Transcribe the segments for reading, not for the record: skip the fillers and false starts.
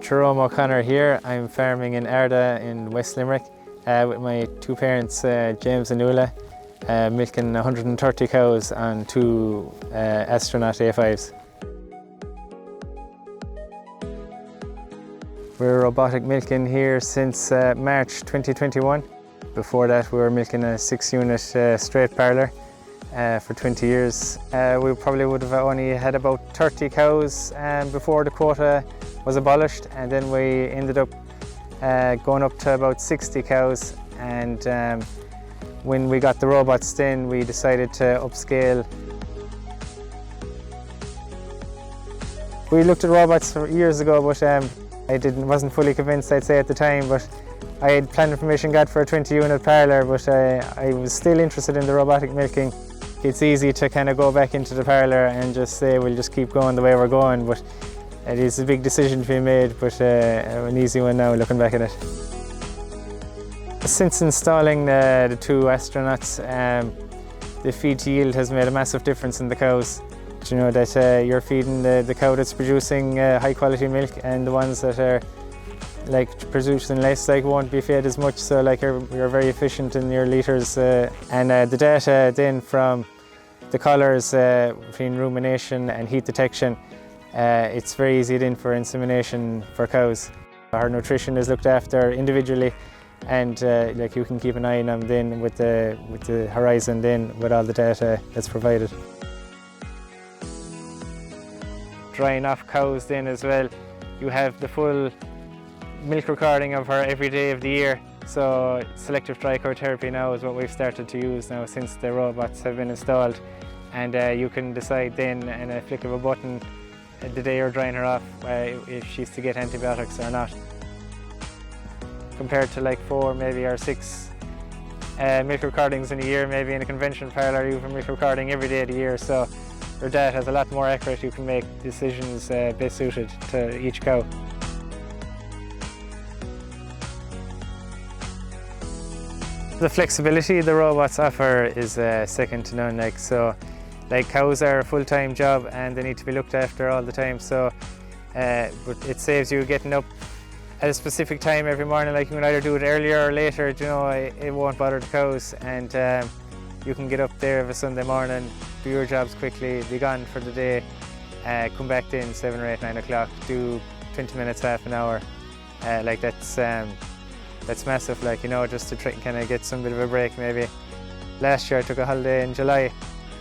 Jerome O'Connor here. I'm farming in Arda in West Limerick with my two parents, James and Lely, milking 130 cows on two Astronaut A5s. We're robotic milking here since March 2021. Before that we were milking a 6-unit straight parlour for 20 years. We probably would have only had about 30 cows before the quota was abolished, and then we ended up going up to about 60 cows, and when we got the robots then we decided to upscale. We looked at robots for years ago, but I wasn't fully convinced, I'd say, at the time, but I had planning permission got for a 20-unit parlour, but I was still interested in the robotic milking. It's easy to kind of go back into the parlour and just say we'll just keep going the way we're going, but it is a big decision to be made, but an easy one now looking back at it. Since installing the two Astronauts, the feed to yield has made a massive difference in the cows. You know that you're feeding the cow that's producing high quality milk, and the ones that are producing less won't be fed as much, so you're very efficient in your litres. And the data then from the colours between rumination and heat detection, it's very easy then for insemination for cows. Our nutrition is looked after individually, and you can keep an eye on them then with the horizon then with all the data that's provided. Drying off cows then as well, you have the full milk recording of her every day of the year. So selective dry cow therapy now is what we've started to use now since the robots have been installed, and you can decide then in a flick of a button the day you're drying her off if she's to get antibiotics or not. Compared to 4 maybe or 6 milk recordings in a year, maybe in a conventional parlour you have a milk recording every day of the year, so your data is a lot more accurate. You can make decisions best suited to each cow. The flexibility the robots offer is second to none. Cows are a full-time job and they need to be looked after all the time. So, but it saves you getting up at a specific time every morning. You can either do it earlier or later. It won't bother the cows, and you can get up there of a Sunday morning, do your jobs quickly, be gone for the day, come back in 7 or 8, 9 o'clock, do 20 minutes, half an hour. That's massive, just to try and kind of get some bit of a break maybe. Last year I took a holiday in July,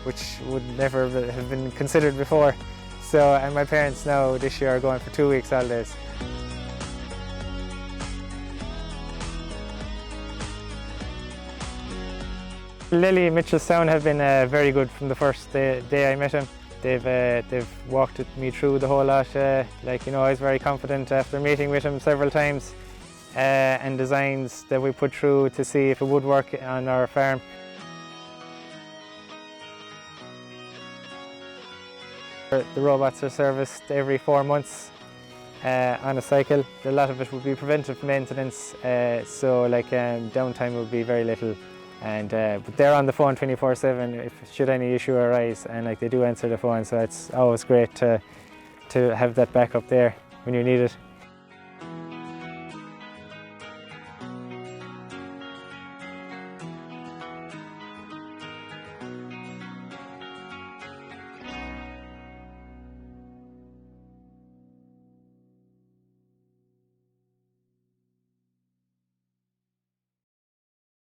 which would never have been considered before. So, and my parents now this year are going for 2 weeks holidays. Lely and Mitchellstown have been very good from the first day I met him. They've walked me through the whole lot. I was very confident after meeting with him several times, and designs that we put through to see if it would work on our farm. The robots are serviced every 4 months on a cycle. A lot of it would be preventive maintenance, so downtime would be very little. But they're on the phone 24/7 if should any issue arise, and they do answer the phone, so it's always great to have that backup there when you need it.